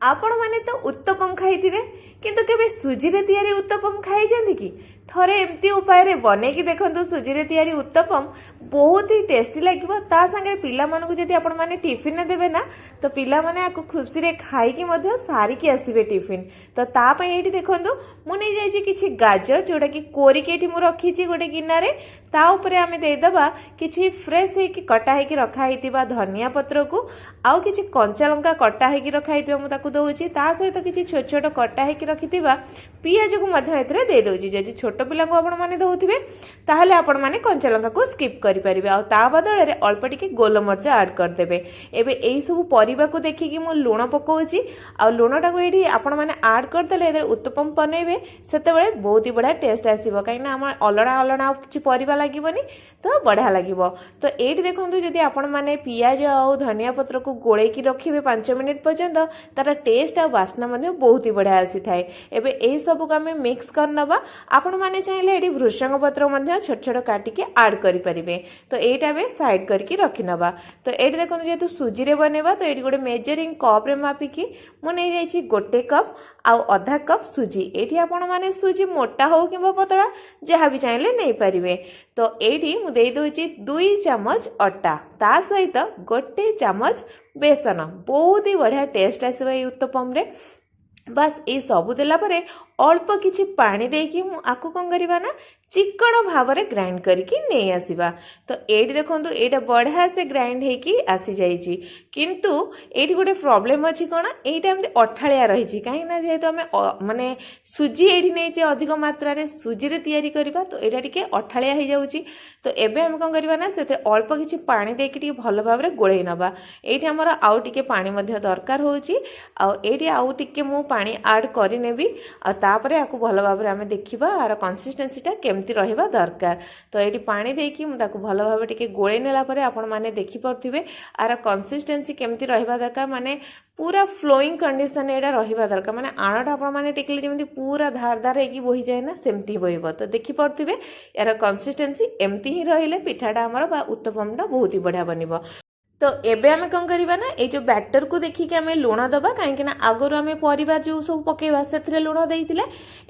आपण माने तो उत्तपम खाइथिबे किंतु केबे सुजी रे तयारी उत्तपम खाइ जंदी कि थरे एमती उपाय रे बने कि देखंतु सुजी रे तयारी उत्तपम बहुत ही टेस्टी लागिवो ता संगे पिला मानकु जदि आपण माने टिफिन देबे ना तो पिला माने आकु खुशी रे खाइ कि मध्य सारी कि आसीबे टिफिन तो ता पय एठी देखंतु मु नै जाय छि किछि गाजर जोडा कि कोरी के एठी मु रखी छि गोटे गिनारे ता ऊपरे आमे दे दबा किछि फ्रेश हे कि कटा हे कि रखा हेतिबा धनिया पत्र को आउ किछि कंचा लंका कटा हे कि रखा हेतिबा मु ताकु दउछि ता सहित किछि छोट छोट कटा हे कि रखितिबा पियाज को मध्य एथरे दे दउछि जदि छोट पिला को आपण माने दउथिबे ताहाले आपण माने कंचा लंका को स्किप करि परिबे आ ता बदल रे अल्प टिके गोल मरचा ऐड कर देबे एबे एई सब परिबा को देखि कि मु लूण पकोछि आ लूणटा को एठी आपण माने ऐड कर देले एदे उत्तपम बनेबे सेते बेले बहुत ही बढ़िया टेस्ट आसीबो काई ना हम अलणा अलणा किछि परिबा लागिबोनी तो बढ़िया लागिबो तो एठी देखंतु जदि आपण माने पियाज आ धनिया पत्र को गोळे की रखिबे 5 मिनिट पर्यंत तार टेस्ट आ वासना मध्ये बहुत ही बढ़िया आसी थाए एबे एई सब को हमें मिक्स कर नबा आपण माने चाहिले एठी भृषंग पत्र मध्ये छोट छोट काटी के ऐड करि परिबे तो एटा बे साइड करके रखि नबा तो एठी देखंतु जेतु सुजी रे बनेबा तो एठी गोटे मेजरिंग कप रे मापी की मु नै जाईछि गोटे कप आउ आधा कप सुजी एठी आपण माने सुजी मोटा हो कि पतला जहाँ भी चाहिले नहीं पारिबे तो एठी मु दे दोछि 2 चम्मच अटा ता सहित गोटे चम्मच बेसन बहुत ही बढ़िया टेस्ट आसीबा ए उत्तपम रे बस ये सब देला परे अल्प किछि पानी देकी मु आकु कोन करिबा ना चिकण भाव रे ग्राइंड करके नहीं आसीबा तो एठी देखंतु एटा बढ़िया से ग्राइंड हेकी आसी जाईची किंतु एठी गोटे प्रॉब्लम अछि कोन एटा हमते अठाळिया रहिची काहे ना जेहेतु हमें माने सुजी एठी नै जे अधिक मात्रा रे सुजी रे तयारी करबा तो एटा टिके अठाळिया हे जाउची तो एबे हम कोन करबा ना सेते अल्प किछि पानी देकी टिके भलो भाव रे गोळै नबा एठी हमर आउ टिके पानी मध्ये दरकार होउची आ एठी आउ टिके मु पानी ऐड करि नेबी आ तापरे आकु भलो भाव रे हमें देखिबा आर कंसिस्टेंसी टा केमती रहिबा दरकार तो एठी पानी देकी मु ताकू भलो भाव टिके गोळे नेला परे आपण माने देखि परथिबे आर कंसिस्टेंसी केमती रहिबा दरकार माने पूरा फ्लोइंग कंडीशन एडा रहिबा दरकार माने आणटा आपण माने टिकले जेमती पूरा धार धार हेकी बोही जाय ना सेमती बोइबो तो देखि परथिबे यार कंसिस्टेंसी एमती ही रहिले पिठाटा हमर बा उत्तपमटा बहुत ही बढ़िया बनिबो तो एबे हमें कौन करिबा ना ए जो बैटर को देखि के हमें लूण दबा काहे ना आगर हमें परिवार जो सब पकेबा सेथरे लूण देइतिले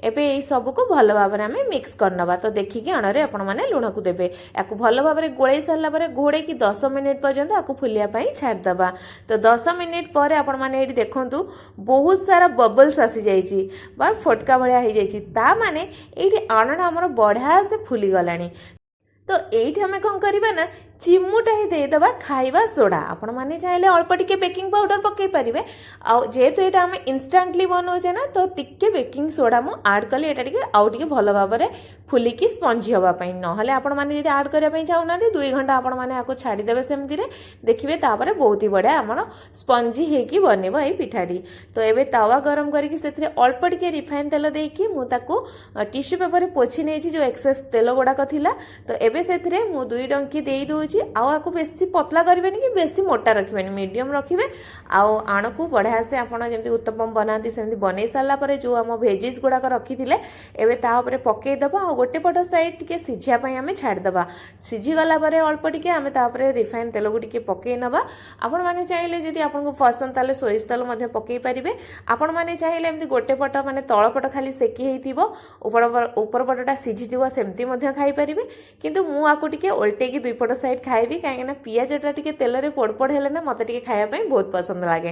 एबे ए सब को भलो भाबरे हमें मिक्स करनबा तो देखि के अणरे आपण माने लूण को देबे याकु भलो भाबरे गोळै सारला परे घोड़े की 10 मिनिट पर्यंत आकु फुलिया पई छाड़ दबा तो 10 मिनिट परे आपण माने एठी देखंतु बहुत सारा बबल्स आसी जाईची बा फटका भलिया हे जाईची ता माने एठी अणना हमर बढ़िया से फुली गलानी तो एठी हमें कौन करिबा ना चिमुटा ही दे दबा खाइबा सोडा आपण माने चाहिले अल्प टिके बेकिंग पाउडर पके परिबे आ जेहेतु एटा हम इंस्टेंटली बनौचे ना तो टिके बेकिंग सोडा मु ऐड कले एटा टिके आउ टिके भलो भाबरे फुली की स्पंजी होबा पई नहले आपण माने जदि ऐड करिया पई चाहुना 2 घंटा आपण माने आको छाडी देबे सेमति रे देखिबे तापरे बहुत ही बढ़िया हमर स्पंजी हेकी बनेबो ए पिठाडी तो एबे तावा गरम करिकि सेथरे अल्प टिके रिफाइन तेल देकी मु ताको टिश्यू पेपर रे पोछि नेछि जो एक्सेस तेल गोडा कथिला तो एबे सेथरे मु 2 डंकी देई दउ आउ बेसी पतला करेंगे कि बेसी मोटा रखे मीडियम रखिए आण को बढ़िया से आप जमी उत्तपम बनाती सेमती बन सारापर जो आम भेजिज गुड़ाक रखी थे एवं पकईदब आ गोटे पट साइड टे सीझापी आम छाड़दे सीझीगला अल्प टे आम रिफाइन तेल को टे पकई नवा आपण मैंने चाहिए जदि आपको पसंद ताले सोरिष तेल पकई पारे आपण मैंने चाहिए एमती गोटे पट माने तल पट खाली सेकी ऊपर पटटा सीझी सेमती खाईपारे किंतु मुझे उल्टे की 2 पट साइड खाइबी कहीं पियाजटा टिके तेल रे पोड़पोड़ हेले ना मते टिके खाया ପାଇଁ बहुत पसंद लागे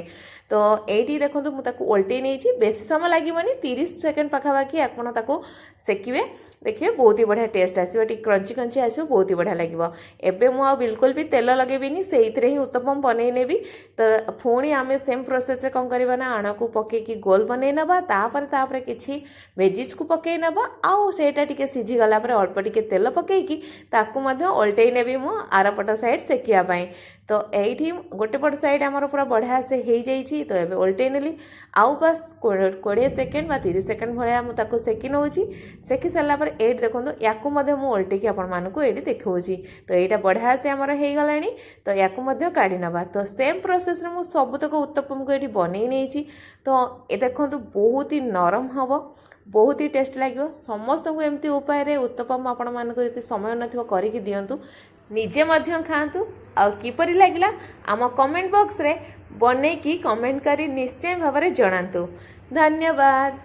तो एठी देखंतु मु ताकू उल्टे नेछि बेसी समय लागिबनी 30 सेकंड पाखाबाकी आपण ताकू सेकिबे देखिए बहुत ही बढ़िया टेस्ट आसीबो टी क्रंची क्रंची आसीबो बहुत ही बढ़िया लागिबो एबे मु आ बिल्कुल भी तेल लगेबिनी सेइथरे ही उत्तपम बनै नेबी तो पुणी आमे सेम प्रोसेस रे कोन करबा ना आण को पके की गोल बनै नबा तापर किछि वेजिस को पके नबा आ सेटा टिके सिझी गला पर अल्प टिके तेल पके की ताकू मध्ये उल्टै नेबी मु आरपट साइड सेकिया पाई तो एठी गोटे पट साइड आमर पूरा बढ़िया से हो जाइए तो ये उल्टे नेली आउ बस 20 सेकेंड बा 30 सेकेंड भाया मुझे सेकी नौची सेकी सारापर एट देखो या मु उल्टेकी आपको ये देखी तो यहाँ बढ़िया से आमर हो गलानी तो या काढ़ी नवा तो सेम प्रोसेस मु सबतक उत्तपम को ये बनई नहीं तो ये देखो बहुत ही नरम हम बहुत ही टेस्ट लगे समस्त को एमती उपाय उत्तपम आपण मानक यदि समय नथिबो करिकि दियंतु निजे मध्य खातु आ किपरि लागिला आम कमेंट बॉक्स रे ବନେଇକି କମେଣ୍ଟ କରି ନିଶ୍ଚୟ ଭାବରେ ଜଣାନ୍ତୁ। ଧନ୍ୟବାଦ।